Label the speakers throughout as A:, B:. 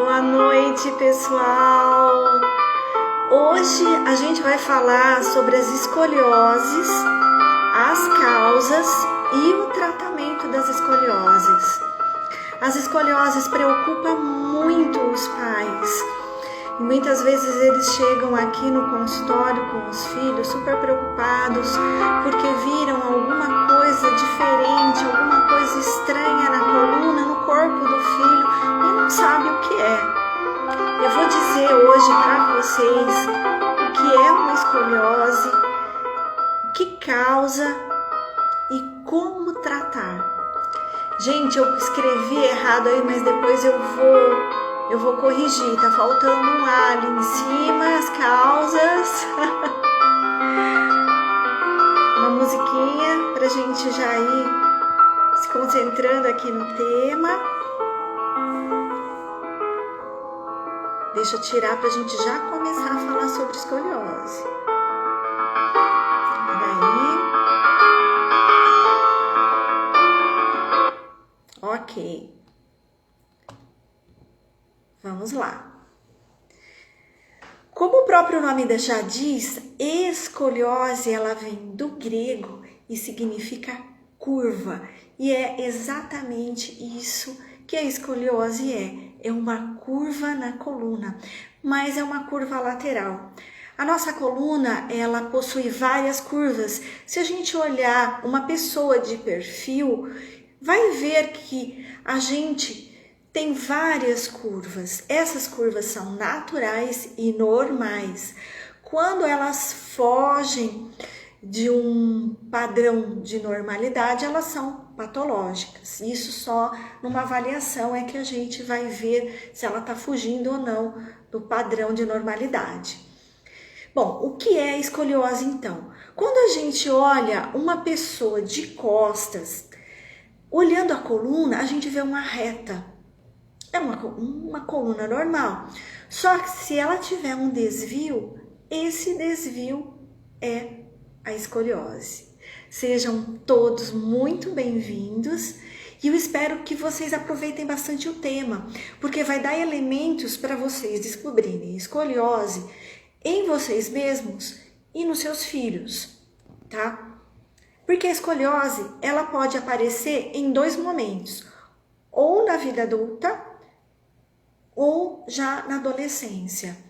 A: Boa noite, pessoal! Hoje a gente vai falar sobre as escolioses, as causas e o tratamento das escolioses. As escolioses preocupam muito os pais. E muitas vezes eles chegam aqui no consultório com os filhos super preocupados porque viram alguma coisa diferente, alguma coisa estranha na coluna, no corpo do filho e não sabe o que é. Eu vou dizer hoje para vocês o que é uma escoliose, o que causa e como tratar. Gente, eu escrevi errado aí, mas depois eu vou corrigir, tá faltando um A ali em cima, as causas. Uma musiquinha pra gente já ir se concentrando aqui no tema. Deixa eu tirar pra gente já começar a falar sobre escoliose. Peraí. Ok. Vamos lá. Como o próprio nome já diz, escoliose ela vem do grego e significa curva. E é exatamente isso que a escoliose é. É uma curva na coluna, mas é uma curva lateral. A nossa coluna, ela possui várias curvas. Se a gente olhar uma pessoa de perfil, vai ver que a gente tem várias curvas. Essas curvas são naturais e normais. Quando elas fogem de um padrão de normalidade, elas são patológicas. Isso só numa avaliação é que a gente vai ver se ela está fugindo ou não do padrão de normalidade. Bom, o que é escoliose então? Quando a gente olha uma pessoa de costas, olhando a coluna, a gente vê uma reta. É uma coluna normal. Só que se ela tiver um desvio, esse desvio é a escoliose. Sejam todos muito bem-vindos e eu espero que vocês aproveitem bastante o tema, porque vai dar elementos para vocês descobrirem escoliose em vocês mesmos e nos seus filhos, tá? Porque a escoliose, ela pode aparecer em dois momentos, ou na vida adulta, ou já na adolescência.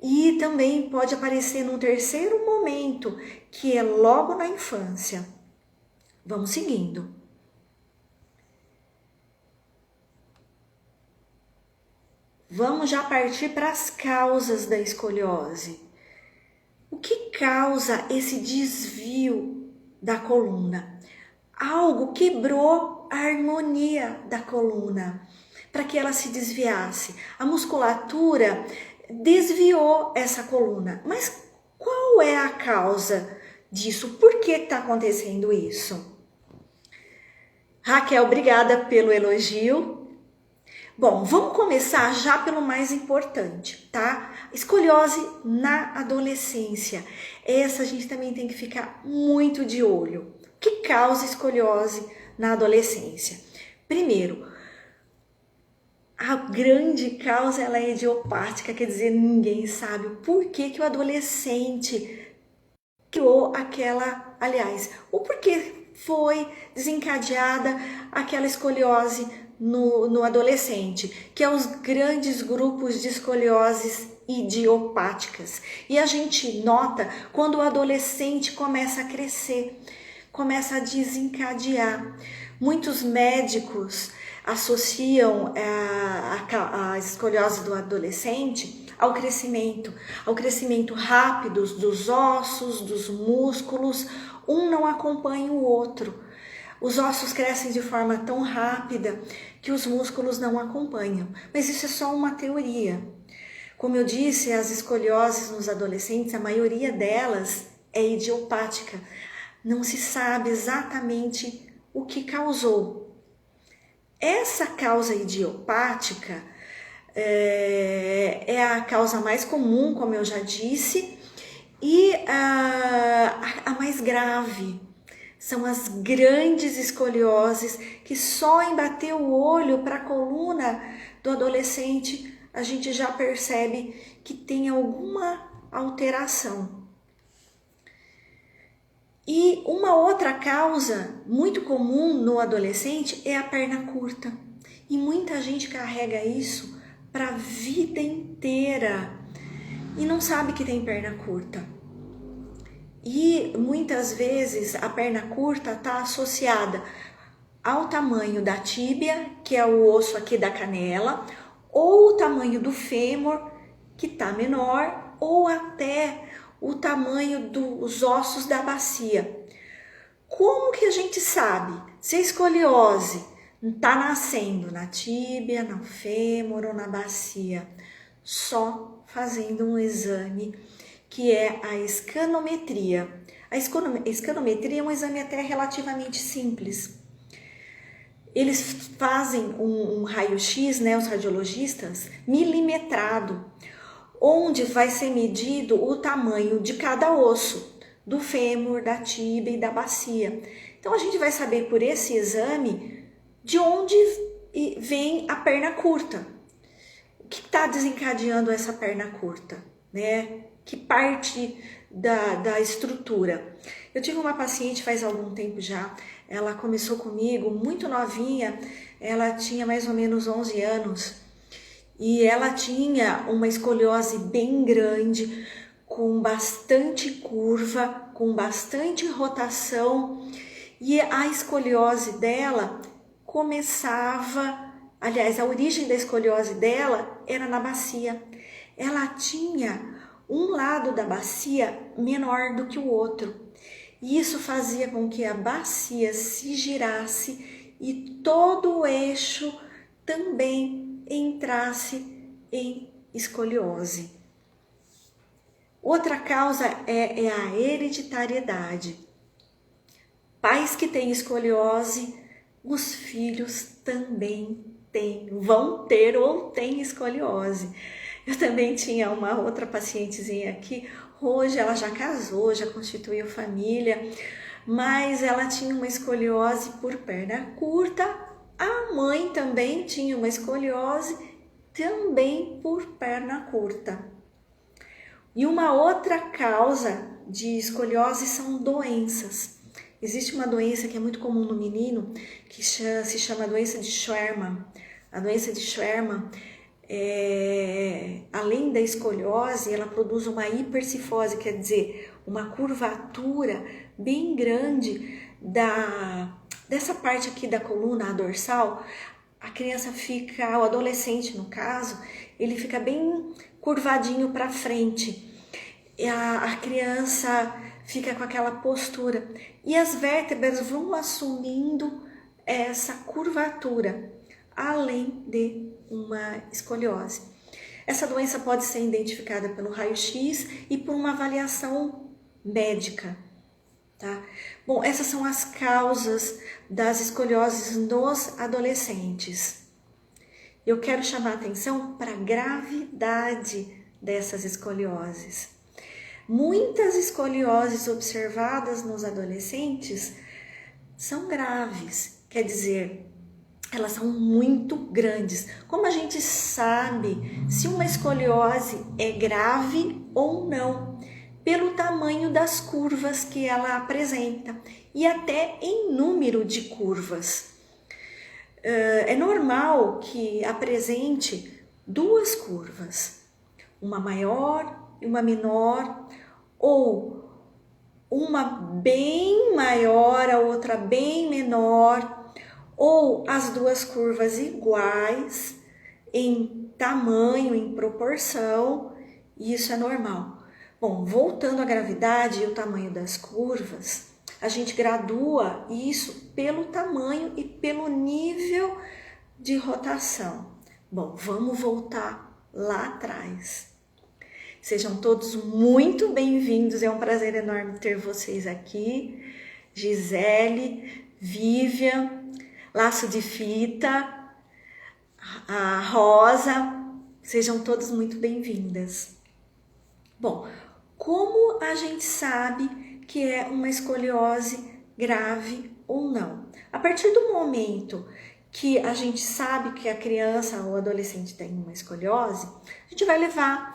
A: E também pode aparecer num terceiro momento, que é logo na infância. Vamos seguindo. Vamos já partir para as causas da escoliose. O que causa esse desvio da coluna? Algo quebrou a harmonia da coluna para que ela se desviasse. A musculatura desviou essa coluna. Mas qual é a causa disso? Por que está acontecendo isso? Raquel, obrigada pelo elogio. Bom, vamos começar já pelo mais importante, tá? Escoliose na adolescência. Essa a gente também tem que ficar muito de olho. O que causa escoliose na adolescência? Primeiro, a grande causa ela é idiopática, quer dizer, ninguém sabe o porquê que o adolescente criou o porquê foi desencadeada aquela escoliose no adolescente, que é os grandes grupos de escolioses idiopáticas. E a gente nota quando o adolescente começa a crescer, começa a desencadear. Muitos médicos associam a escoliose do adolescente ao crescimento rápido dos ossos, dos músculos, um não acompanha o outro. Os ossos crescem de forma tão rápida que os músculos não acompanham, mas isso é só uma teoria. Como eu disse, as escolioses nos adolescentes, a maioria delas é idiopática. Não se sabe exatamente o que causou. Essa causa idiopática é a causa mais comum, como eu já disse, e a mais grave. São as grandes escolioses que só em bater o olho para a coluna do adolescente a gente já percebe que tem alguma alteração. E uma outra causa muito comum no adolescente é a perna curta. E muita gente carrega isso para a vida inteira e não sabe que tem perna curta. E muitas vezes a perna curta está associada ao tamanho da tíbia, que é o osso aqui da canela, ou o tamanho do fêmur, que está menor, ou até o tamanho dos ossos da bacia. Como que a gente sabe se a escoliose está nascendo na tíbia, no fêmur ou na bacia? Só fazendo um exame que é a escanometria. A escanometria é um exame até relativamente simples. Eles fazem um raio-x, né, os radiologistas, milimetrado, onde vai ser medido o tamanho de cada osso, do fêmur, da tíbia e da bacia. Então a gente vai saber por esse exame de onde vem a perna curta. O que está desencadeando essa perna curta, né? Que parte da estrutura. Eu tive uma paciente faz algum tempo já, ela começou comigo muito novinha, ela tinha mais ou menos 11 anos e ela tinha uma escoliose bem grande, com bastante curva, com bastante rotação, e a escoliose dela começava, aliás, a origem da escoliose dela era na bacia. Ela tinha um lado da bacia menor do que o outro. E isso fazia com que a bacia se girasse e todo o eixo também entrasse em escoliose. Outra causa é a hereditariedade. Pais que têm escoliose, os filhos também vão ter ou têm escoliose. Eu também tinha uma outra pacientezinha aqui, hoje ela já casou, já constituiu família, mas ela tinha uma escoliose por perna curta, a mãe também tinha uma escoliose também por perna curta. E uma outra causa de escoliose são doenças. Existe uma doença que é muito comum no menino, que se chama doença de Scheuermann. A doença de Scheuermann, além da escoliose, ela produz uma hipercifose, quer dizer, uma curvatura bem grande dessa parte aqui da coluna, a dorsal. A criança fica, o adolescente no caso, ele fica bem curvadinho para frente. A criança fica com aquela postura e as vértebras vão assumindo essa curvatura, além de uma escoliose. Essa doença pode ser identificada pelo raio-x e por uma avaliação médica, tá? Bom, essas são as causas das escolioses nos adolescentes. Eu quero chamar a atenção para a gravidade dessas escolioses. Muitas escolioses observadas nos adolescentes são graves, quer dizer, elas são muito grandes. Como a gente sabe se uma escoliose é grave ou não? Pelo tamanho das curvas que ela apresenta e até em número de curvas. É normal que apresente duas curvas, uma maior e uma menor, ou uma bem maior, a outra bem menor, ou as duas curvas iguais em tamanho, em proporção, e isso é normal. Bom, voltando à gravidade e o tamanho das curvas, a gente gradua isso pelo tamanho e pelo nível de rotação. Bom, vamos voltar lá atrás. Sejam todos muito bem-vindos, é um prazer enorme ter vocês aqui. Gisele, Vivian, Laço de Fita, a Rosa, sejam todos muito bem-vindas. Bom, como a gente sabe que é uma escoliose grave ou não? A partir do momento que a gente sabe que a criança ou adolescente tem uma escoliose, a gente vai levar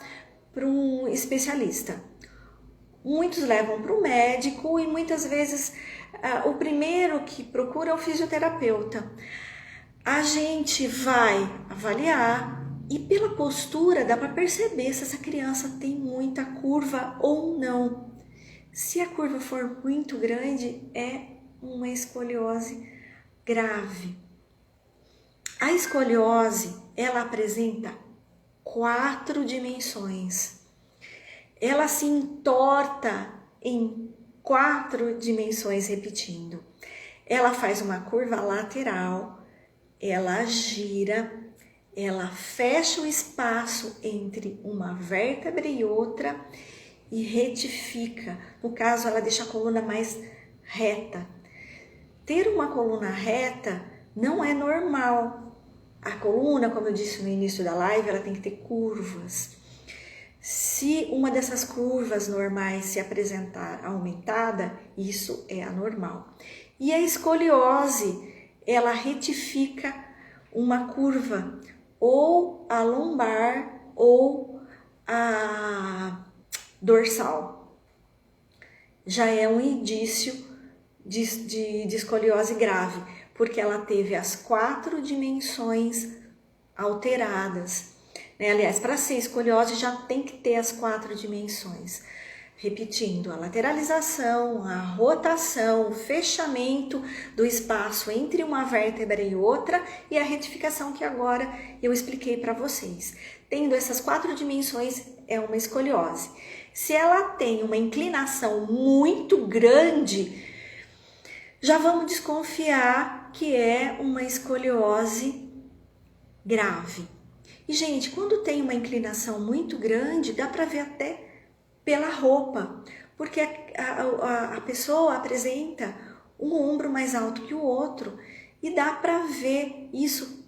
A: para um especialista. Muitos levam para o médico e muitas vezes o primeiro que procura é o fisioterapeuta. A gente vai avaliar e pela postura dá para perceber se essa criança tem muita curva ou não. Se a curva for muito grande, é uma escoliose grave. A escoliose, ela apresenta 4 dimensões. Ela se entorta em 4 dimensões, repetindo. Ela faz uma curva lateral, ela gira, ela fecha o espaço entre uma vértebra e outra e retifica. No caso, ela deixa a coluna mais reta. Ter uma coluna reta não é normal. A coluna, como eu disse no início da live, ela tem que ter curvas. Se uma dessas curvas normais se apresentar aumentada, isso é anormal. E a escoliose, ela retifica uma curva, ou a lombar ou a dorsal. Já é um indício de escoliose grave, porque ela teve as 4 dimensões alteradas. Aliás, para ser escoliose já tem que ter as 4 dimensões. Repetindo, a lateralização, a rotação, o fechamento do espaço entre uma vértebra e outra e a retificação que agora eu expliquei para vocês. Tendo essas 4 dimensões, é uma escoliose. Se ela tem uma inclinação muito grande, já vamos desconfiar que é uma escoliose grave. E, gente, quando tem uma inclinação muito grande, dá para ver até pela roupa, porque a pessoa apresenta um ombro mais alto que o outro e dá para ver isso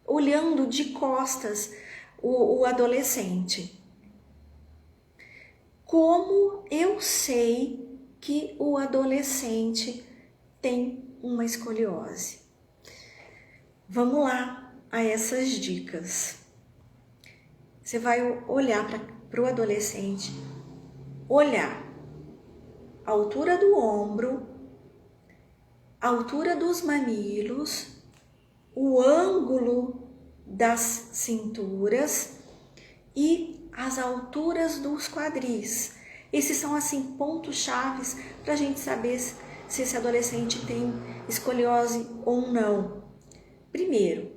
A: olhando de costas o adolescente. Como eu sei que o adolescente tem uma escoliose? Vamos lá a essas dicas. Você vai olhar para o adolescente, olhar a altura do ombro, a altura dos mamilos, o ângulo das cinturas e as alturas dos quadris. Esses são assim pontos chaves para a gente saber se esse adolescente tem escoliose ou não. Primeiro,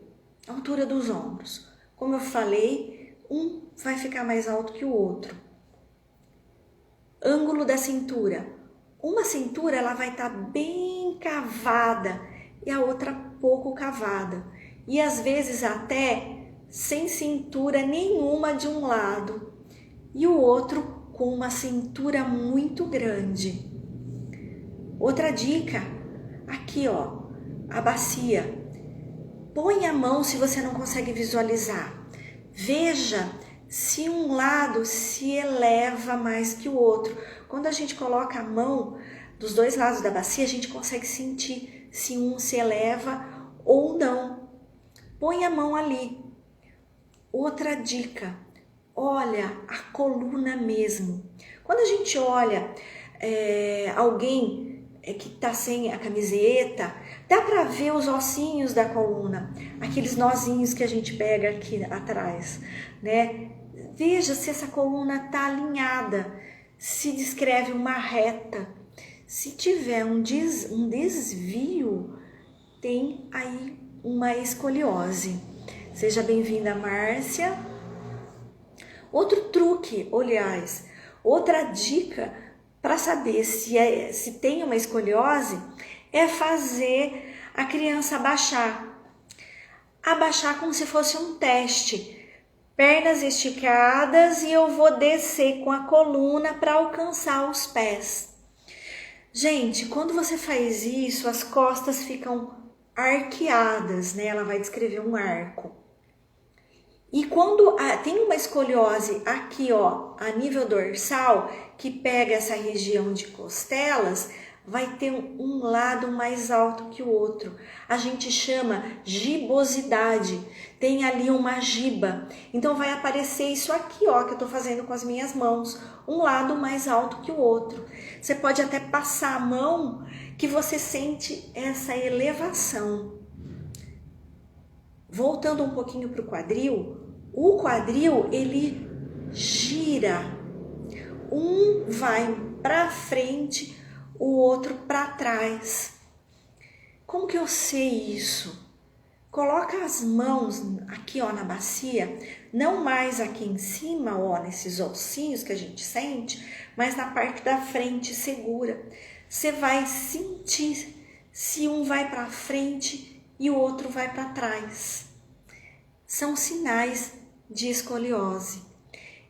A: a altura dos ombros. Como eu falei, um vai ficar mais alto que o outro. Ângulo da cintura. Uma cintura ela vai estar bem cavada e a outra pouco cavada. E às vezes até sem cintura nenhuma de um lado e o outro com uma cintura muito grande. Outra dica, aqui ó, a bacia. Põe a mão se você não consegue visualizar. Veja se um lado se eleva mais que o outro. Quando a gente coloca a mão dos 2 lados da bacia, a gente consegue sentir se um se eleva ou não. Põe a mão ali. Outra dica, olha a coluna mesmo. Quando a gente olha alguém que está sem a camiseta, dá para ver os ossinhos da coluna, aqueles nozinhos que a gente pega aqui atrás, né? Veja se essa coluna está alinhada, se descreve uma reta. Se tiver um desvio, tem aí uma escoliose. Seja bem-vinda, Márcia. Outro truque, aliás, outra dica para saber se tem uma escoliose é fazer a criança abaixar. Abaixar como se fosse um teste. Pernas esticadas e eu vou descer com a coluna para alcançar os pés. Gente, quando você faz isso, as costas ficam arqueadas, né? Ela vai descrever um arco. E quando tem uma escoliose aqui, ó, a nível dorsal, que pega essa região de costelas, vai ter um lado mais alto que o outro. A gente chama gibosidade. Tem ali uma giba. Então vai aparecer isso aqui, ó, que eu tô fazendo com as minhas mãos. Um lado mais alto que o outro. Você pode até passar a mão que você sente essa elevação. Voltando um pouquinho para o quadril, ele gira. Um vai para frente, o outro para trás. Como que eu sei isso? Coloca as mãos aqui, ó, na bacia, não mais aqui em cima, ó, nesses ossinhos que a gente sente, mas na parte da frente, segura. Você vai sentir se um vai para frente e o outro vai para trás. São sinais de escoliose.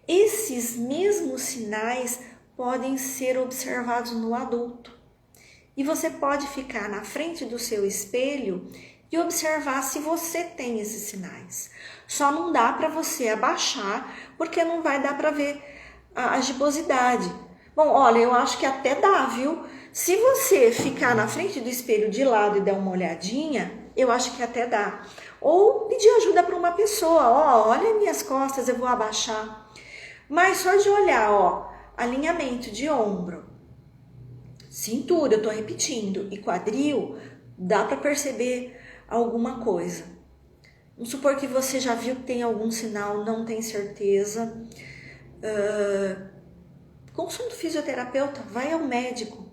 A: Esses mesmos sinais podem ser observados no adulto. E você pode ficar na frente do seu espelho e observar se você tem esses sinais. Só não dá para você abaixar, porque não vai dar para ver a gibosidade. Bom, olha, eu acho que até dá, viu? Se você ficar na frente do espelho de lado e der uma olhadinha, eu acho que até dá. Ou pedir ajuda para uma pessoa, ó, olha minhas costas, eu vou abaixar. Mas só de olhar, ó, alinhamento de ombro, cintura, eu tô repetindo, e quadril, dá para perceber alguma coisa. Vamos supor que você já viu que tem algum sinal, não tem certeza. Consulta o fisioterapeuta, vai ao médico.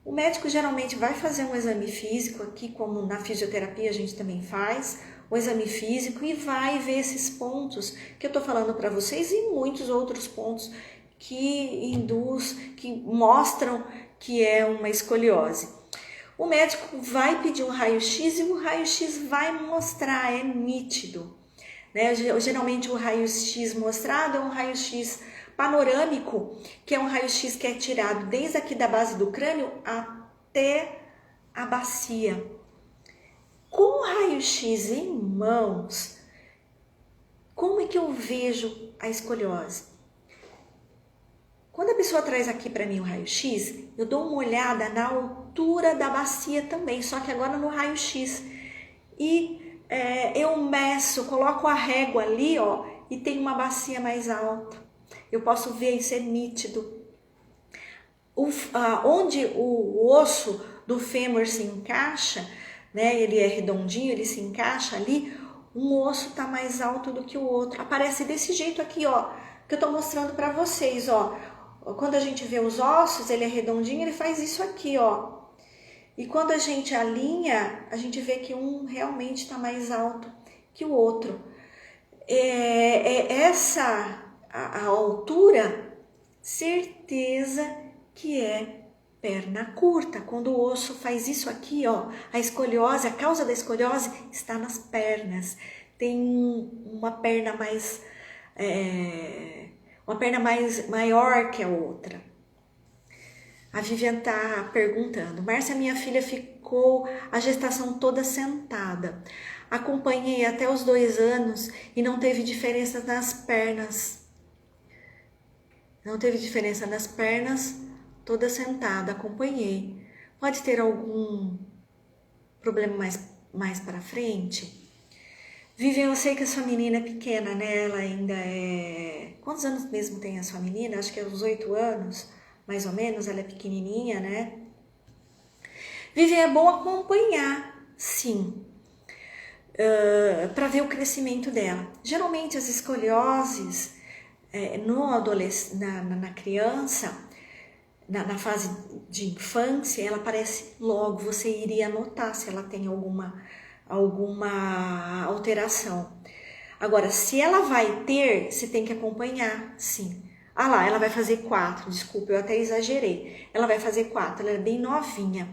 A: O médico geralmente vai fazer um exame físico, aqui como na fisioterapia a gente também faz, o exame físico, e vai ver esses pontos que eu tô falando para vocês e muitos outros pontos que mostram que é uma escoliose. O médico vai pedir um raio-x e o raio-x vai mostrar, é nítido, né? Geralmente o raio-x mostrado é um raio-x panorâmico, que é um raio-x que é tirado desde aqui da base do crânio até a bacia. Com o raio-x em mãos, como é que eu vejo a escoliose? Quando a pessoa traz aqui para mim o raio-x, eu dou uma olhada na altura da bacia também, só que agora no raio-x. E eu meço, coloco a régua ali, ó, e tem uma bacia mais alta. Eu posso ver, isso é nítido. Onde o osso do fêmur se encaixa, né, ele é redondinho, ele se encaixa ali, um osso está mais alto do que o outro. Aparece desse jeito aqui, ó, que eu estou mostrando para vocês, ó. Quando a gente vê os ossos, ele é redondinho, ele faz isso aqui, ó. E quando a gente alinha, a gente vê que um realmente está mais alto que o outro. A altura, certeza que é perna curta. Quando o osso faz isso aqui, ó, a escoliose, a causa da escoliose está nas pernas. Tem uma perna mais maior que a outra. A Vivian tá perguntando: Márcia, minha filha ficou a gestação toda sentada. Acompanhei até os 2 anos e não teve diferença nas pernas. Não teve diferença nas pernas, toda sentada, acompanhei. Pode ter algum problema mais para frente? Vivian, eu sei que a sua menina é pequena, né? Ela ainda é... Quantos anos mesmo tem a sua menina? Acho que é uns 8 anos, mais ou menos. Ela é pequenininha, né? Vivian, é bom acompanhar, sim, para ver o crescimento dela. Geralmente as escolioses na criança, na fase de infância, ela aparece logo. Você iria notar se ela tem alguma alteração. Agora, se ela vai ter, você tem que acompanhar, sim. Ah lá, ela vai fazer 4, desculpa, eu até exagerei. Ela vai fazer 4, ela é bem novinha.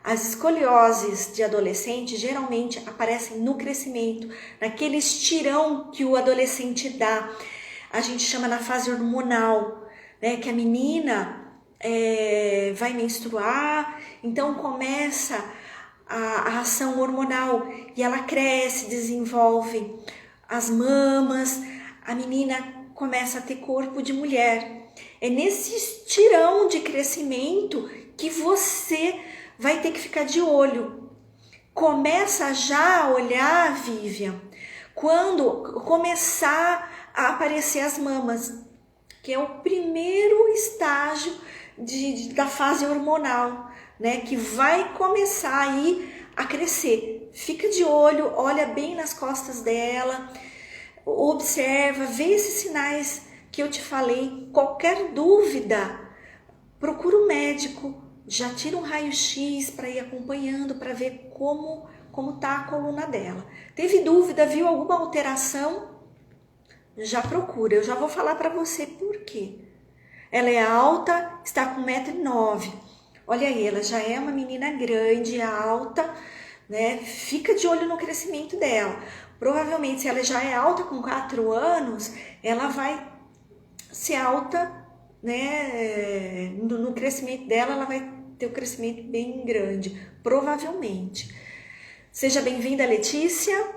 A: As escolioses de adolescente geralmente aparecem no crescimento, naquele estirão que o adolescente dá. A gente chama na fase hormonal, né? Que a menina vai menstruar, então começa a ação hormonal e ela cresce, desenvolve as mamas, a menina começa a ter corpo de mulher. É nesse estirão de crescimento que você vai ter que ficar de olho. Começa já a olhar, Vivian, quando começar a aparecer as mamas, que é o primeiro estágio da fase hormonal, né? Que vai começar aí a crescer. Fica de olho, olha bem nas costas dela, observa, vê esses sinais que eu te falei. Qualquer dúvida, procura um médico, já tira um raio-x para ir acompanhando, para ver como tá a coluna dela. Teve dúvida, viu alguma alteração? Já procura, eu já vou falar para você por quê. Ela é alta, está com 1,9 m. Olha aí, ela já é uma menina grande, alta, né? Fica de olho no crescimento dela. Provavelmente, se ela já é alta com 4 anos, ela vai ser alta, né? No crescimento dela, ela vai ter um crescimento bem grande, provavelmente. Seja bem-vinda, Letícia.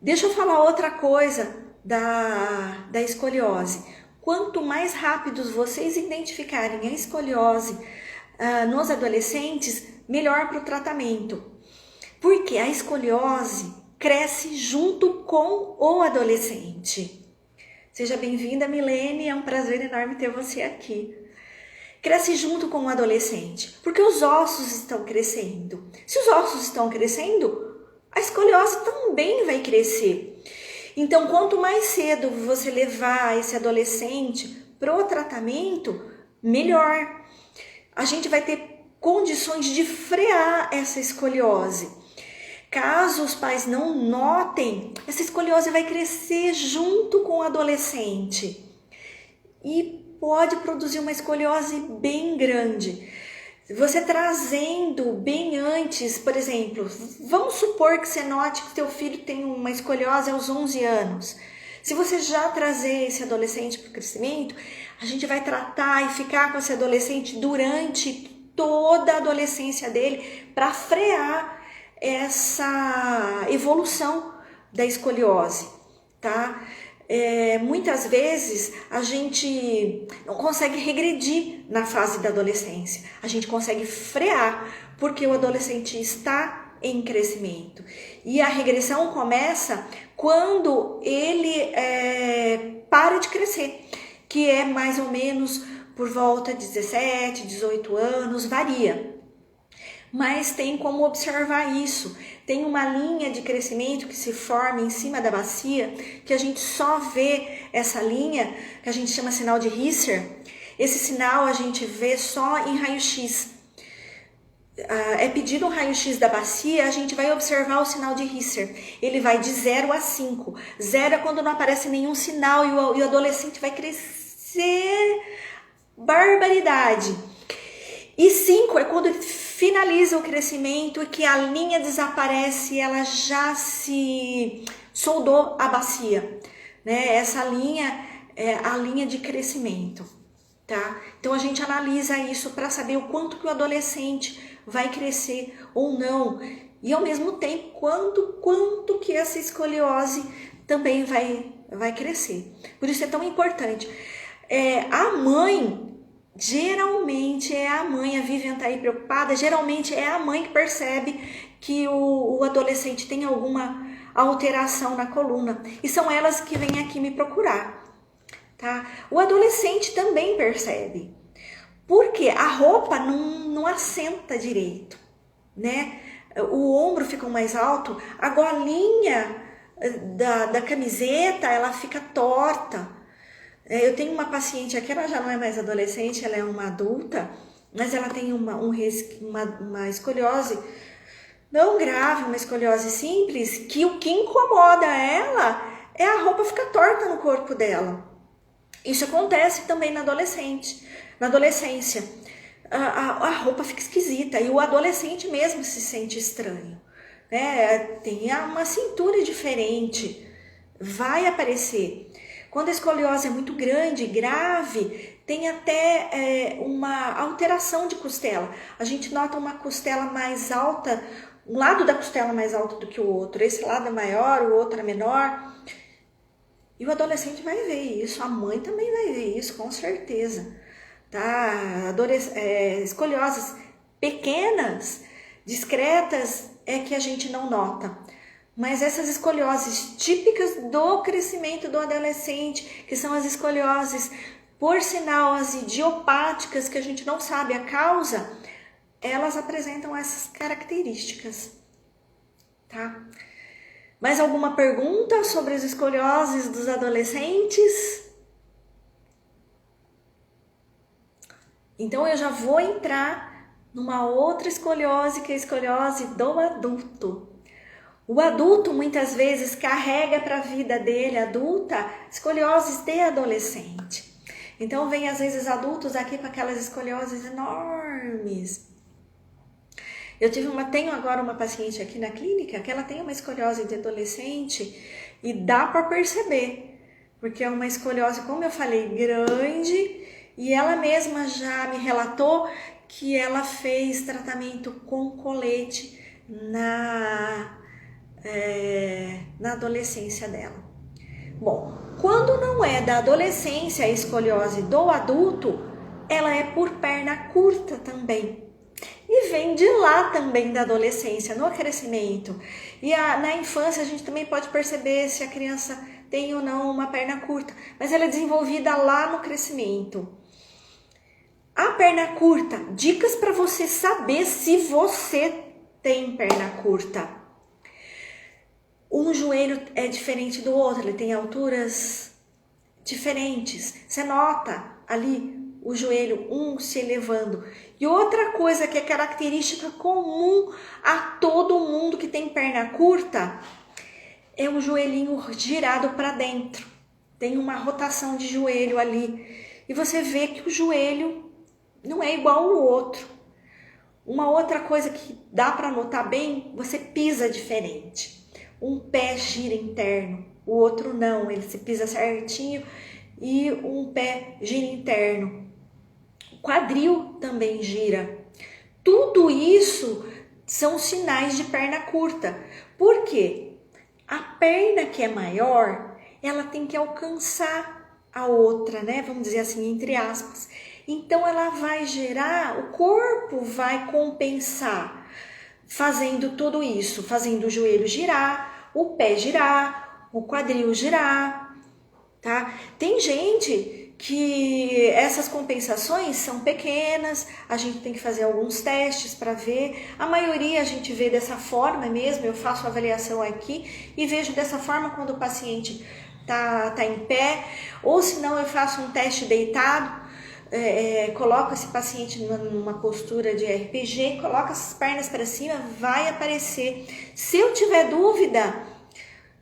A: Deixa eu falar outra coisa da escoliose. Quanto mais rápidos vocês identificarem a escoliose nos adolescentes, melhor para o tratamento. Porque a escoliose cresce junto com o adolescente. Seja bem-vinda, Milene, é um prazer enorme ter você aqui. Cresce junto com o adolescente, porque os ossos estão crescendo. Se os ossos estão crescendo, a escoliose também vai crescer. Então, quanto mais cedo você levar esse adolescente para o tratamento, melhor. A gente vai ter condições de frear essa escoliose. Caso os pais não notem, essa escoliose vai crescer junto com o adolescente e pode produzir uma escoliose bem grande. Você trazendo bem antes, por exemplo, vamos supor que você note que seu filho tem uma escoliose aos 11 anos. Se você já trazer esse adolescente para o crescimento, a gente vai tratar e ficar com esse adolescente durante toda a adolescência dele para frear essa evolução da escoliose, tá? Muitas vezes a gente não consegue regredir na fase da adolescência, a gente consegue frear porque o adolescente está em crescimento e a regressão começa quando ele para de crescer, que é mais ou menos por volta de 17, 18 anos, varia. Mas tem como observar isso. Tem uma linha de crescimento que se forma em cima da bacia, que a gente só vê essa linha, que a gente chama sinal de Risser. Esse sinal a gente vê só em raio-x. É pedido um raio-x da bacia, a gente vai observar o sinal de Risser. Ele vai de 0 a 5. 0 é quando não aparece nenhum sinal e o adolescente vai crescer barbaridade. E 5 é quando finaliza o crescimento e que a linha desaparece e ela já se soldou a bacia, né? Essa linha é a linha de crescimento, tá? Então a gente analisa isso para saber o quanto que o adolescente vai crescer ou não e ao mesmo tempo quanto que essa escoliose também vai crescer. Por isso é tão importante. A mãe, geralmente é a mãe, a Vivian tá aí preocupada, geralmente é a mãe que percebe que o adolescente tem alguma alteração na coluna. E são elas que vêm aqui me procurar, tá? O adolescente também percebe. Porque a roupa não assenta direito, né? O ombro fica mais alto, a golinha da camiseta, ela fica torta. Eu tenho uma paciente aqui, ela já não é mais adolescente, ela é uma adulta, mas ela tem uma escoliose não grave, uma escoliose simples, que o que incomoda ela é a roupa ficar torta no corpo dela. Isso acontece também na adolescência. A roupa fica esquisita e o adolescente mesmo se sente estranho, né? Tem uma cintura diferente, vai aparecer. Quando a escoliose é muito grande, grave, tem até uma alteração de costela. A gente nota uma costela mais alta, um lado da costela mais alto do que o outro. Esse lado é maior, o outro é menor. E o adolescente vai ver isso, a mãe também vai ver isso, com certeza. tá? Escolioses pequenas, discretas, é que a gente não nota. Mas essas escolioses típicas do crescimento do adolescente, que são as escolioses, por sinal, as idiopáticas, que a gente não sabe a causa, elas apresentam essas características, tá? Mais alguma pergunta sobre as escolioses dos adolescentes? Então eu já vou entrar numa outra escoliose, que é a escoliose do adulto. O adulto muitas vezes carrega para a vida dele, adulta, escolioses de adolescente. Então vem às vezes adultos aqui com aquelas escolioses enormes. Tenho agora uma paciente aqui na clínica que ela tem uma escoliose de adolescente e dá para perceber, porque é uma escoliose, como eu falei, grande, e ela mesma já me relatou que ela fez tratamento com colete na adolescência dela. Bom, quando não é da adolescência a escoliose do adulto, ela é por perna curta também. E vem de lá também da adolescência, no crescimento. E na infância a gente também pode perceber se a criança tem ou não uma perna curta, mas ela é desenvolvida lá no crescimento. A perna curta, dicas para você saber se você tem perna curta. Um joelho é diferente do outro, ele tem alturas diferentes. Você nota ali o joelho, um se elevando. E outra coisa que é característica comum a todo mundo que tem perna curta é o joelhinho girado para dentro. Tem uma rotação de joelho ali. E você vê que o joelho não é igual ao outro. Uma outra coisa que dá para notar bem, você pisa diferente. Um pé gira interno, o outro não, ele se pisa certinho e um pé gira interno. O quadril também gira. Tudo isso são sinais de perna curta. Por quê? A perna que é maior, ela tem que alcançar a outra, né? Vamos dizer assim, entre aspas. Então ela vai gerar, o corpo vai compensar, fazendo tudo isso, fazendo o joelho girar, o pé girar, o quadril girar, tá? Tem gente que essas compensações são pequenas, a gente tem que fazer alguns testes para ver. A maioria a gente vê dessa forma mesmo, eu faço a avaliação aqui e vejo dessa forma quando o paciente tá em pé, ou se não eu faço um teste deitado. Coloco esse paciente numa postura de RPG, coloco as pernas para cima, vai aparecer. Se eu tiver dúvida,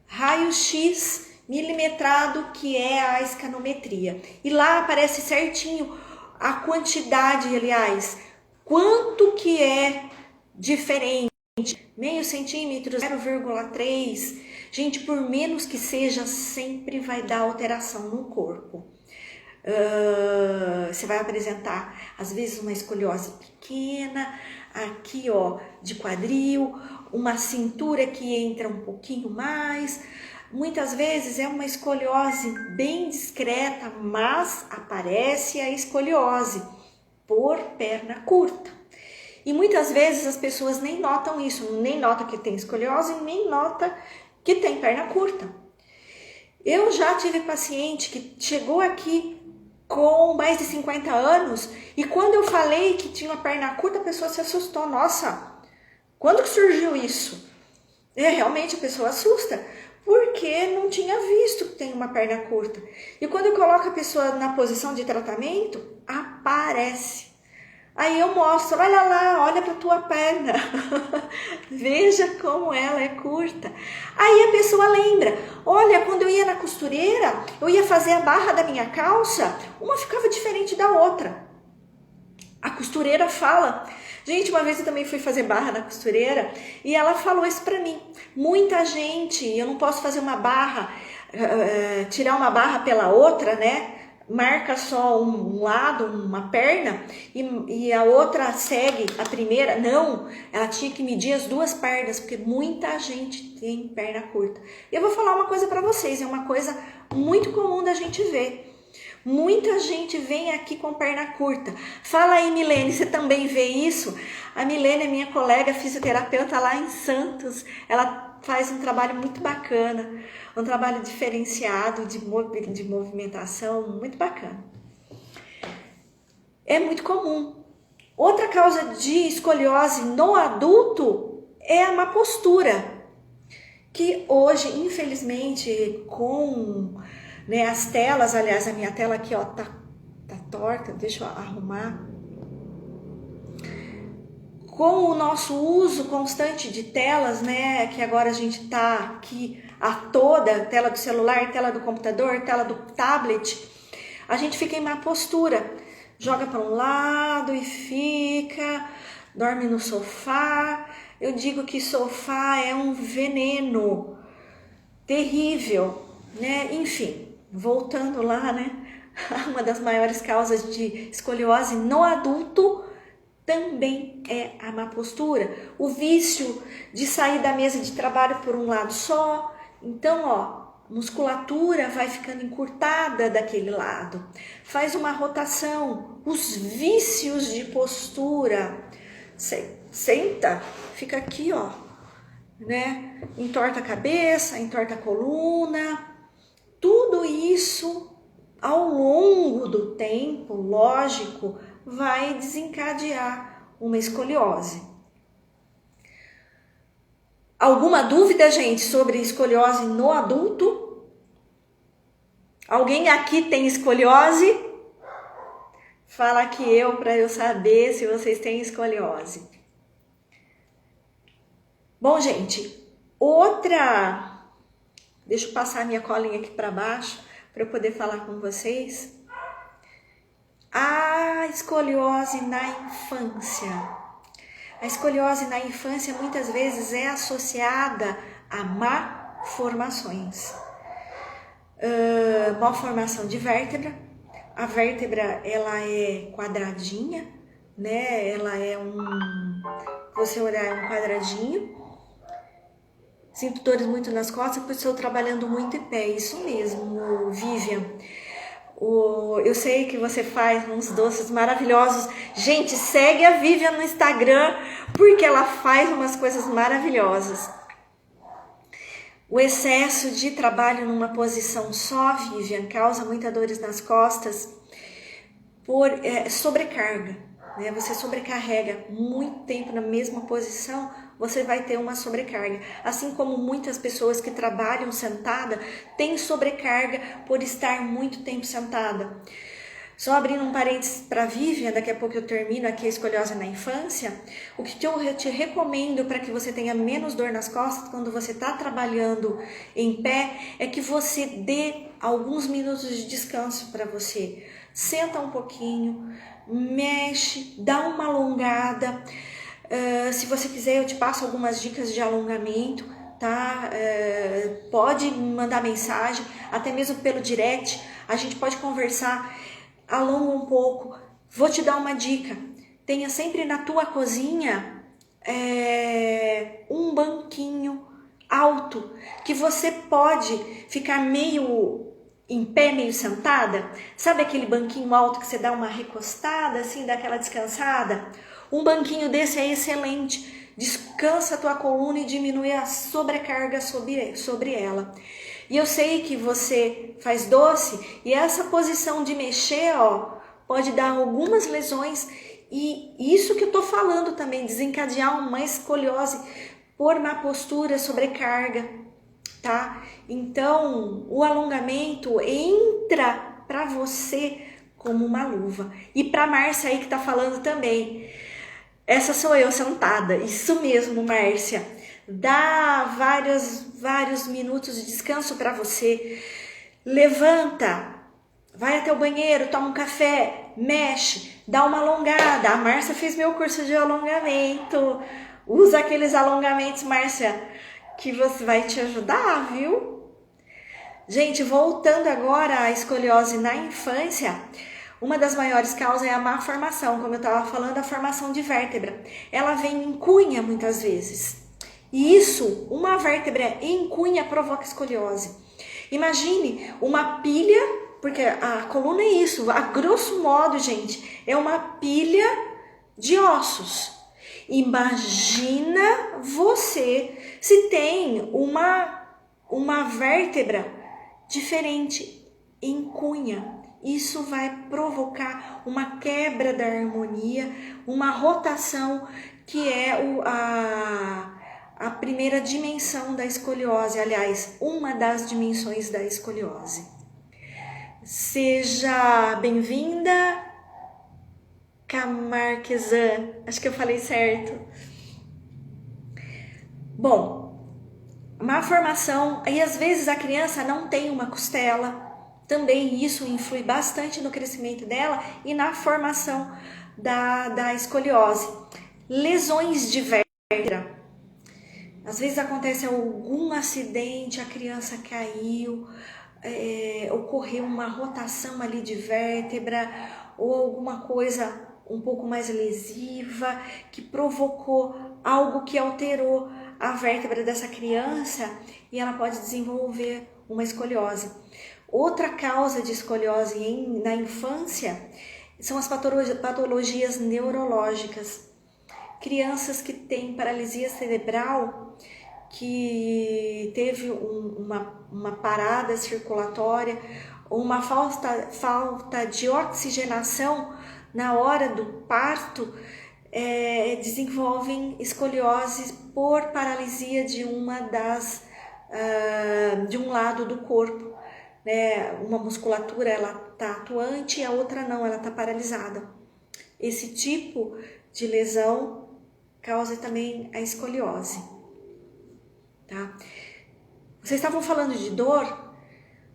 A: raio-x milimetrado, que é a escanometria. E lá aparece certinho a quantidade, aliás, quanto que é diferente. Meio centímetro, 0,3. Gente, por menos que seja, sempre vai dar alteração no corpo. Você vai apresentar às vezes uma escoliose pequena, aqui ó, de quadril, uma cintura que entra um pouquinho mais. Muitas vezes é uma escoliose bem discreta, mas aparece a escoliose por perna curta. E muitas vezes as pessoas nem notam isso, nem notam que tem escoliose, nem notam que tem perna curta. Eu já tive paciente que chegou aqui com mais de 50 anos, e quando eu falei que tinha uma perna curta, a pessoa se assustou. Nossa, quando que surgiu isso? Realmente a pessoa assusta, porque não tinha visto que tem uma perna curta. E quando eu coloco a pessoa na posição de tratamento, aparece. Aí eu mostro, olha lá, olha para tua perna, veja como ela é curta. Aí a pessoa lembra, olha, quando eu ia na costureira, eu ia fazer a barra da minha calça, uma ficava diferente da outra. A costureira fala, gente, uma vez eu também fui fazer barra na costureira e ela falou isso para mim. Muita gente, eu não posso fazer uma barra, tirar uma barra pela outra, né? Marca só um lado, uma perna, e a outra segue a primeira. Não, ela tinha que medir as duas pernas, porque muita gente tem perna curta. Eu vou falar uma coisa para vocês, é uma coisa muito comum da gente ver. Muita gente vem aqui com perna curta. Fala aí, Milene, você também vê isso? A Milene é minha colega fisioterapeuta lá em Santos. Ela faz um trabalho muito bacana, um trabalho diferenciado de movimentação, muito bacana. É muito comum. Outra causa de escoliose no adulto é a má postura, que hoje, infelizmente, com as telas, aliás, a minha tela aqui, ó, tá torta, deixa eu arrumar. Com o nosso uso constante de telas, que agora a gente tá aqui a toda, tela do celular, tela do computador, tela do tablet, a gente fica em má postura, joga para um lado e fica, dorme no sofá. Eu digo que sofá é um veneno terrível, Enfim. Voltando lá, uma das maiores causas de escoliose no adulto também é a má postura. O vício de sair da mesa de trabalho por um lado só. Então, musculatura vai ficando encurtada daquele lado. Faz uma rotação. Os vícios de postura. Senta, fica aqui, entorta a cabeça, entorta a coluna. Tudo isso, ao longo do tempo, lógico, vai desencadear uma escoliose. Alguma dúvida, gente, sobre escoliose no adulto? Alguém aqui tem escoliose? Fala aqui para eu saber se vocês têm escoliose. Bom, gente, deixa eu passar a minha colinha aqui para baixo para eu poder falar com vocês. A escoliose na infância. A escoliose na infância muitas vezes é associada a malformações. Malformação de vértebra. A vértebra, ela é quadradinha, Ela é você olhar, é um quadradinho. Sinto dores muito nas costas porque estou trabalhando muito em pé. Isso mesmo, Vivian. Eu sei que você faz uns doces maravilhosos. Gente, segue a Vivian no Instagram porque ela faz umas coisas maravilhosas. O excesso de trabalho numa posição só, Vivian, causa muitas dores nas costas por sobrecarga. Você sobrecarrega muito tempo na mesma posição, você vai ter uma sobrecarga. Assim como muitas pessoas que trabalham sentada têm sobrecarga por estar muito tempo sentada. Só abrindo um parênteses para a Vivian, daqui a pouco eu termino aqui a escoliose na infância. O que eu te recomendo para que você tenha menos dor nas costas quando você está trabalhando em pé é que você dê alguns minutos de descanso para você. Senta um pouquinho, mexe, dá uma alongada. Se você quiser, eu te passo algumas dicas de alongamento, tá? Pode mandar mensagem, até mesmo pelo direct, a gente pode conversar, alonga um pouco. Vou te dar uma dica, tenha sempre na tua cozinha um banquinho alto, que você pode ficar meio em pé, meio sentada. Sabe aquele banquinho alto que você dá uma recostada, assim, dá aquela descansada? Um banquinho desse é excelente, descansa a tua coluna e diminui a sobrecarga sobre ela. E eu sei que você faz doce e essa posição de mexer, pode dar algumas lesões e isso que eu tô falando também, desencadear uma escoliose por má postura, sobrecarga, tá? Então, o alongamento entra para você como uma luva. E para Márcia aí que tá falando também, essa sou eu sentada, isso mesmo, Márcia. Dá vários minutos de descanso para você. Levanta, vai até o banheiro, toma um café, mexe, dá uma alongada. A Márcia fez meu curso de alongamento. Usa aqueles alongamentos, Márcia, que você vai te ajudar, viu? Gente, voltando agora à escoliose na infância, uma das maiores causas é a má formação, como eu estava falando, a formação de vértebra. Ela vem em cunha muitas vezes. E isso, uma vértebra em cunha provoca escoliose. Imagine uma pilha Porque a coluna é isso, a grosso modo, gente, é uma pilha de ossos. Imagina você se tem uma vértebra diferente em cunha. Isso vai provocar uma quebra da harmonia, uma rotação, que é a primeira dimensão da escoliose, aliás, uma das dimensões da escoliose. Seja bem-vinda, Camarquesan, acho que eu falei certo. Bom, má formação, e às vezes a criança não tem uma costela, também isso influi bastante no crescimento dela e na formação da escoliose. Lesões de vértebra. Às vezes acontece algum acidente, a criança caiu, ocorreu uma rotação ali de vértebra ou alguma coisa um pouco mais lesiva que provocou algo que alterou a vértebra dessa criança e ela pode desenvolver uma escoliose. Outra causa de escoliose na infância são as patologias neurológicas. Crianças que têm paralisia cerebral, que teve uma parada circulatória, ou uma falta de oxigenação na hora do parto, desenvolvem escoliose por paralisia de de um lado do corpo. Uma musculatura ela está atuante e a outra não, ela está paralisada. Esse tipo de lesão causa também a escoliose. Tá? Vocês estavam falando de dor?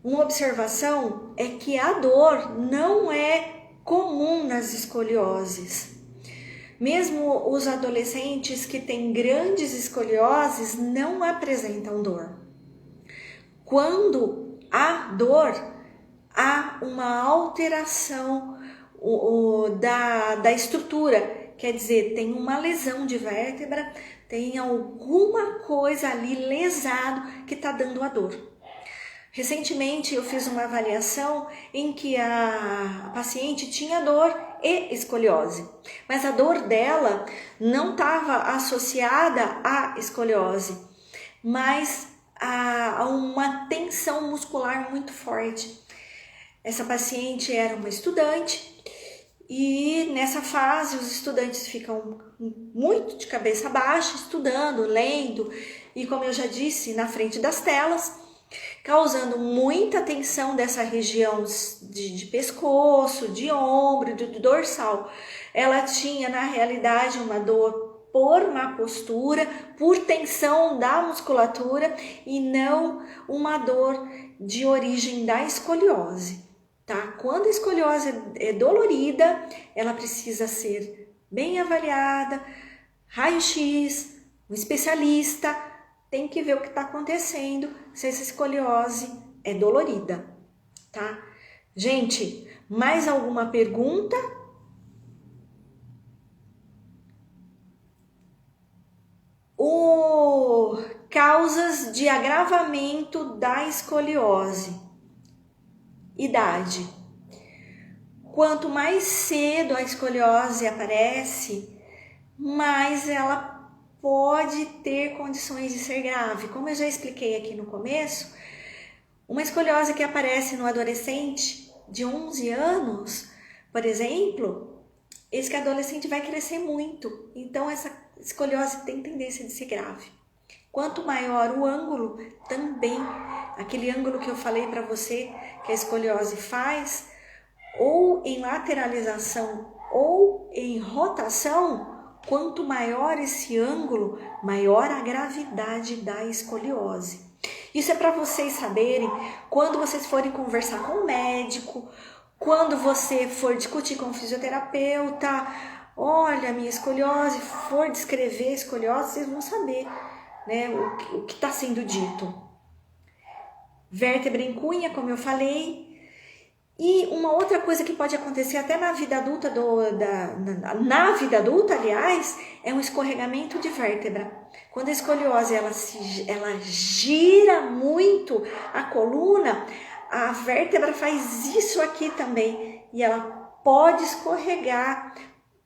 A: Uma observação é que a dor não é comum nas escolioses. Mesmo os adolescentes que têm grandes escolioses não apresentam dor. Quando há dor, há uma alteração da estrutura. Quer dizer, tem uma lesão de vértebra, tem alguma coisa ali lesado que está dando a dor. Recentemente eu fiz uma avaliação em que a paciente tinha dor e escoliose, mas a dor dela não estava associada à escoliose, mas a uma tensão muscular muito forte. Essa paciente era uma estudante e nessa fase os estudantes ficam muito de cabeça baixa, estudando, lendo e, como eu já disse, na frente das telas, causando muita tensão dessa região de pescoço, de ombro, do dorsal. Ela tinha, na realidade, uma dor por má postura, por tensão da musculatura e não uma dor de origem da escoliose. Tá? Quando a escoliose é dolorida, ela precisa ser bem avaliada, raio-x, um especialista tem que ver o que está acontecendo, se essa escoliose é dolorida, tá? Gente, mais alguma pergunta? Causas de agravamento da escoliose. Idade. Quanto mais cedo a escoliose aparece, mais ela pode ter condições de ser grave. Como eu já expliquei aqui no começo, uma escoliose que aparece no adolescente de 11 anos, por exemplo, esse adolescente vai crescer muito. Então, essa escoliose tem tendência de ser grave. Quanto maior o ângulo, também, aquele ângulo que eu falei para você que a escoliose faz, ou em lateralização ou em rotação, quanto maior esse ângulo, maior a gravidade da escoliose. Isso é para vocês saberem quando vocês forem conversar com o médico, quando você for discutir com o fisioterapeuta, olha, minha escoliose, for descrever a escoliose, vocês vão saber, né, o que está sendo dito. Vértebra em cunha, como eu falei. E uma outra coisa que pode acontecer até na vida adulta, na vida adulta, aliás, é um escorregamento de vértebra. Quando a escoliose ela gira muito a coluna, a vértebra faz isso aqui também e ela pode escorregar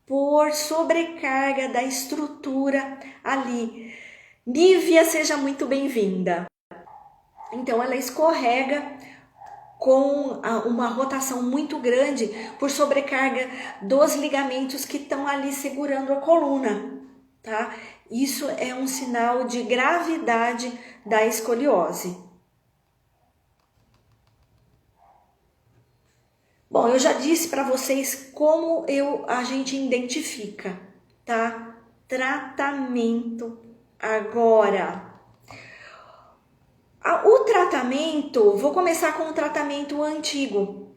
A: por sobrecarga da estrutura ali. Nívia, seja muito bem-vinda. Então ela escorrega com uma rotação muito grande por sobrecarga dos ligamentos que estão ali segurando a coluna, tá? Isso é um sinal de gravidade da escoliose. Bom, eu já disse para vocês como a gente identifica, tá? Tratamento agora. O tratamento, vou começar com o tratamento antigo.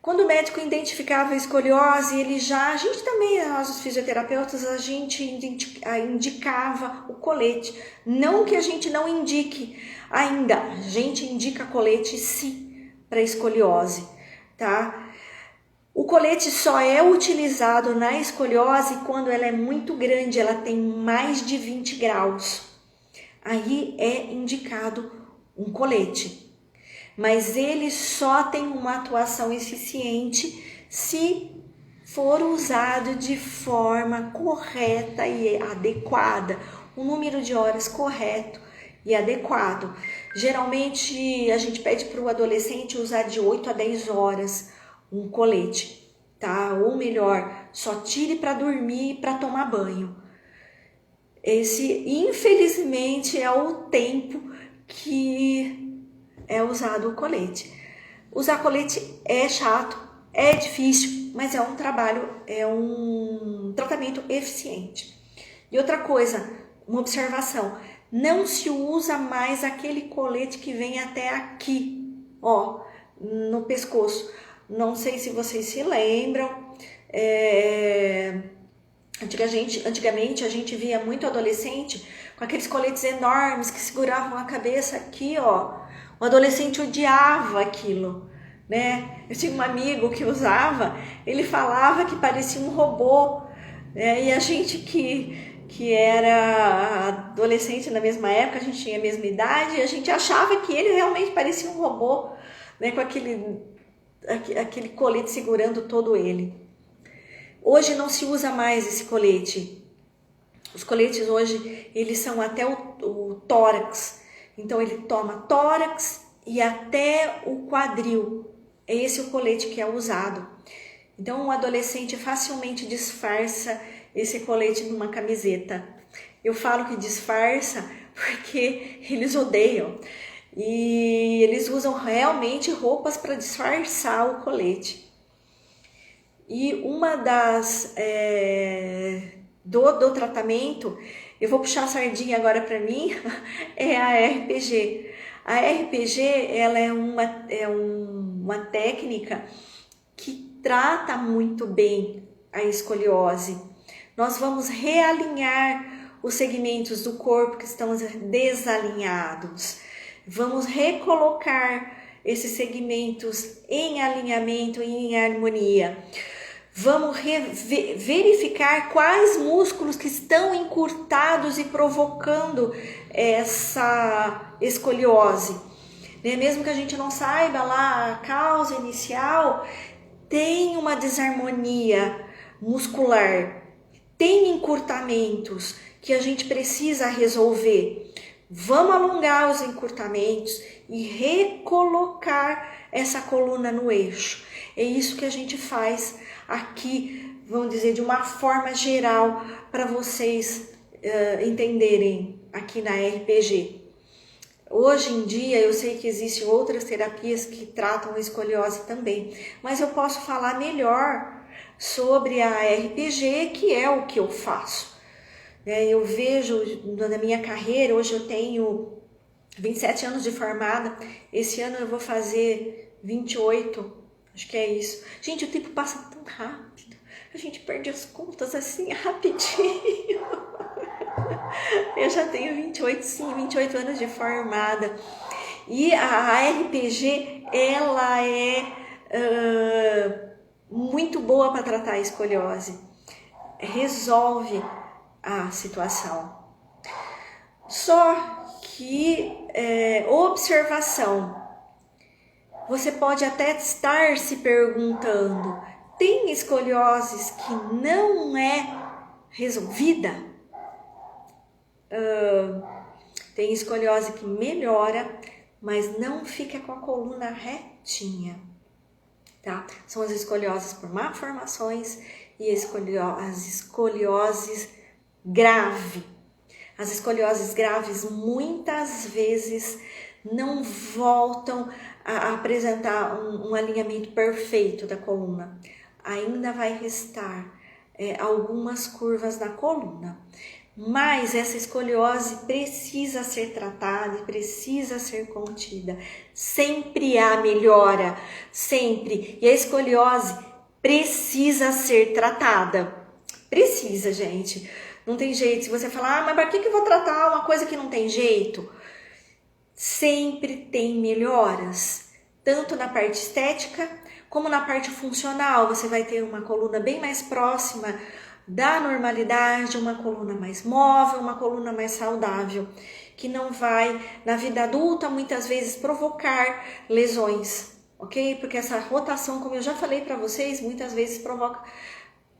A: Quando o médico identificava a escoliose, a gente também, nós os fisioterapeutas, a gente indicava o colete. Não que a gente não indique ainda, a gente indica colete sim para escoliose, tá? O colete só é utilizado na escoliose quando ela é muito grande, ela tem mais de 20 graus. Aí é indicado um colete, mas ele só tem uma atuação eficiente se for usado de forma correta e adequada, um número de horas correto e adequado. Geralmente a gente pede para o adolescente usar de 8 a 10 horas um colete, tá? Ou melhor, só tire para dormir e para tomar banho. Esse, infelizmente, é o tempo que é usado o colete. Usar colete é chato, é difícil, mas é um tratamento eficiente. E outra coisa, uma observação, não se usa mais aquele colete que vem até aqui, ó, no pescoço. Não sei se vocês se lembram, Antigamente a gente via muito adolescente com aqueles coletes enormes que seguravam a cabeça aqui, ó. O adolescente odiava aquilo, né? Eu tinha um amigo que usava, ele falava que parecia um robô, né? E a gente que era adolescente na mesma época, a gente tinha a mesma idade, e a gente achava que ele realmente parecia um robô, né? Com aquele colete segurando todo ele. Hoje não se usa mais esse colete. Os coletes hoje, eles são até o tórax. Então ele toma tórax e até o quadril. É esse o colete que é usado. Então um adolescente facilmente disfarça esse colete numa camiseta. Eu falo que disfarça porque eles odeiam. E eles usam realmente roupas para disfarçar o colete. E uma das do tratamento, eu vou puxar a sardinha agora para mim, é a RPG. A RPG ela é uma técnica que trata muito bem a escoliose. Nós vamos realinhar os segmentos do corpo que estão desalinhados. Vamos recolocar esses segmentos em alinhamento e em harmonia. Vamos verificar quais músculos que estão encurtados e provocando essa escoliose. Mesmo que a gente não saiba lá a causa inicial, tem uma desarmonia muscular, tem encurtamentos que a gente precisa resolver. Vamos alongar os encurtamentos e recolocar essa coluna no eixo. É isso que a gente faz aqui, vamos dizer, de uma forma geral, para vocês entenderem aqui na RPG. Hoje em dia, eu sei que existem outras terapias que tratam a escoliose também, mas eu posso falar melhor sobre a RPG, que é o que eu faço. Eu vejo na minha carreira, hoje eu tenho 27 anos de formada, esse ano eu vou fazer 28, acho que é isso. Gente, o tempo passa tão rápido, a gente perde as contas assim rapidinho. Eu já tenho 28 anos de formada. E a RPG, ela é muito boa para tratar a escoliose. Resolve a situação. Só que observação, Você pode até estar se perguntando, tem escoliose que não é resolvida? Tem escoliose que melhora, mas não fica com a coluna retinha, tá? São as escolioses por malformações e as escolioses grave. As escolioses graves muitas vezes não voltam a apresentar um alinhamento perfeito da coluna. Ainda vai restar algumas curvas na coluna. Mas essa escoliose precisa ser tratada, precisa ser contida. Sempre há melhora, sempre. E a escoliose precisa ser tratada. Precisa, gente. Não tem jeito. Se você falar, mas para que eu vou tratar uma coisa que não tem jeito? Sempre tem melhoras. Tanto na parte estética, como na parte funcional. Você vai ter uma coluna bem mais próxima da normalidade, uma coluna mais móvel, uma coluna mais saudável, que não vai, na vida adulta, muitas vezes provocar lesões, ok? Porque essa rotação, como eu já falei para vocês, muitas vezes provoca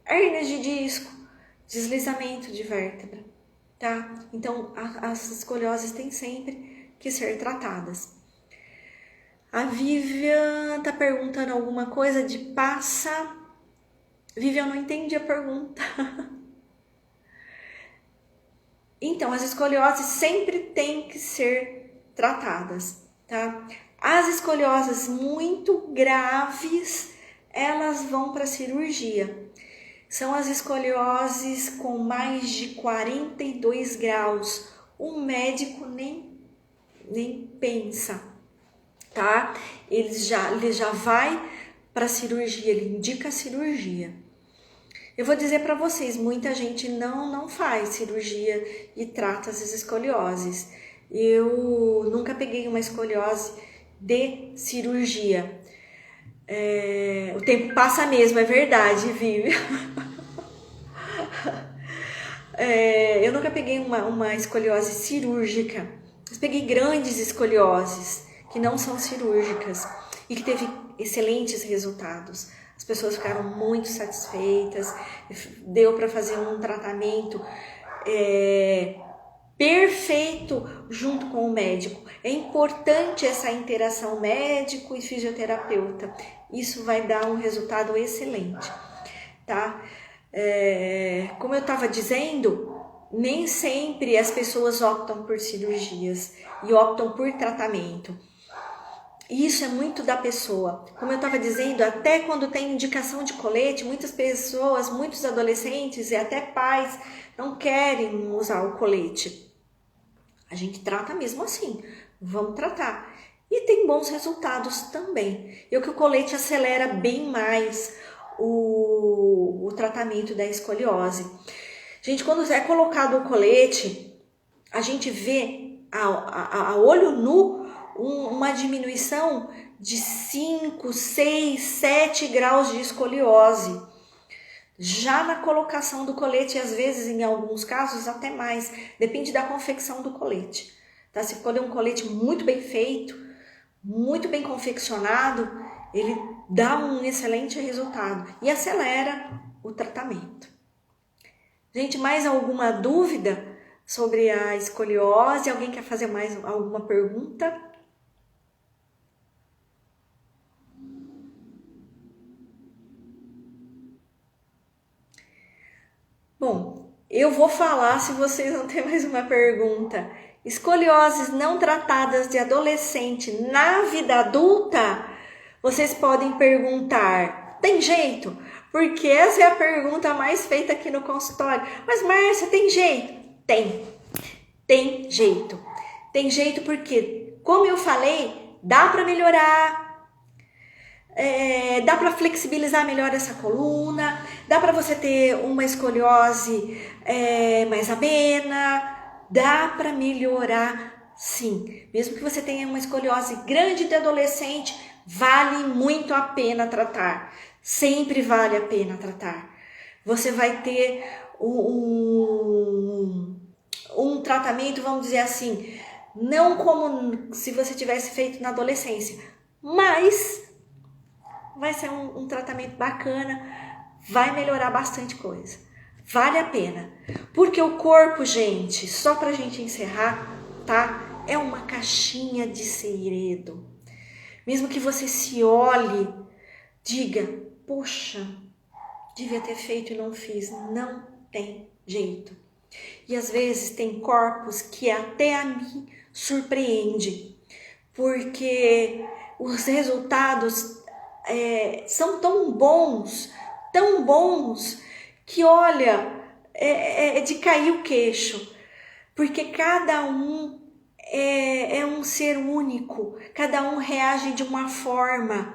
A: hérnias de disco, deslizamento de vértebra, tá? Então, as escolioses têm sempre que ser tratadas. A Vivian tá perguntando alguma coisa de passa. Vivian, eu não entendi a pergunta. Então, as escolioses sempre têm que ser tratadas, tá? As escolioses muito graves, elas vão para cirurgia. São as escolioses com mais de 42 graus. O médico nem pensa, tá? Ele já vai para cirurgia, ele indica a cirurgia. Eu vou dizer para vocês, muita gente não faz cirurgia e trata as escolioses. Eu nunca peguei uma escoliose de cirurgia. O tempo passa mesmo, é verdade, viu? Eu nunca peguei uma escoliose cirúrgica. Eu peguei grandes escolioses que não são cirúrgicas e que teve excelentes resultados. As pessoas ficaram muito satisfeitas, deu para fazer um tratamento perfeito junto com o médico. É importante essa interação médico e fisioterapeuta. Isso vai dar um resultado excelente, tá? Como eu estava dizendo, nem sempre as pessoas optam por cirurgias e optam por tratamento. Isso é muito da pessoa. Como eu estava dizendo, até quando tem indicação de colete, muitas pessoas, muitos adolescentes e até pais não querem usar o colete. A gente trata mesmo assim, vamos tratar. E tem bons resultados também. E o que o colete acelera bem mais o tratamento da escoliose. Gente, quando é colocado o colete, a gente vê a olho nu uma diminuição de 5, 6, 7 graus de escoliose. Já na colocação do colete, às vezes, em alguns casos, até mais. Depende da confecção do colete. Tá? Se for um colete muito bem feito, muito bem confeccionado, ele dá um excelente resultado e acelera o tratamento. Gente, mais alguma dúvida sobre a escoliose? Alguém quer fazer mais alguma pergunta? Bom, eu vou falar se vocês não têm mais uma pergunta. Escolioses não tratadas de adolescente na vida adulta, vocês podem perguntar, tem jeito? Porque essa é a pergunta mais feita aqui no consultório. Mas Márcia, tem jeito? Tem jeito. Tem jeito porque, como eu falei, dá para melhorar. Dá para flexibilizar melhor essa coluna, dá para você ter uma escoliose mais amena, dá para melhorar sim. Mesmo que você tenha uma escoliose grande de adolescente, vale muito a pena tratar, sempre vale a pena tratar. Você vai ter um tratamento, vamos dizer assim, não como se você tivesse feito na adolescência, mas vai ser um tratamento bacana, vai melhorar bastante coisa. Vale a pena. Porque o corpo, gente, só pra gente encerrar, tá? É uma caixinha de segredo. Mesmo que você se olhe, diga, poxa, devia ter feito e não fiz. Não tem jeito. E às vezes tem corpos que até a mim surpreende, porque os resultados são tão bons, que olha, é de cair o queixo, porque cada um é um ser único, cada um reage de uma forma,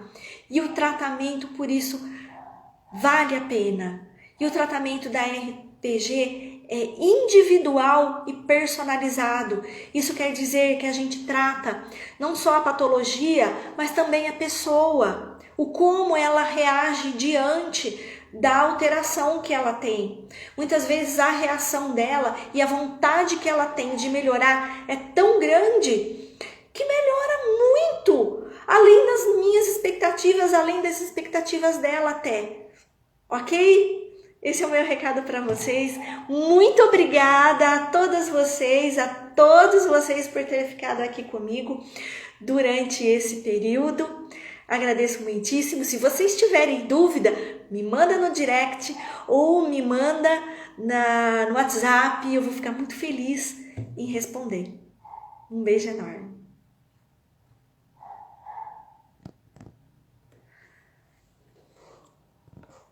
A: e o tratamento por isso vale a pena. E o tratamento da RPG é individual e personalizado. Isso quer dizer que a gente trata não só a patologia, mas também a pessoa, o como ela reage diante da alteração que ela tem. Muitas vezes a reação dela e a vontade que ela tem de melhorar é tão grande que melhora muito, além das minhas expectativas, além das expectativas dela até. Ok? Esse é o meu recado para vocês. Muito obrigada a todas vocês, a todos vocês por terem ficado aqui comigo durante esse período. Agradeço muitíssimo. Se vocês tiverem dúvida, me manda no direct ou me manda no WhatsApp. Eu vou ficar muito feliz em responder. Um beijo enorme.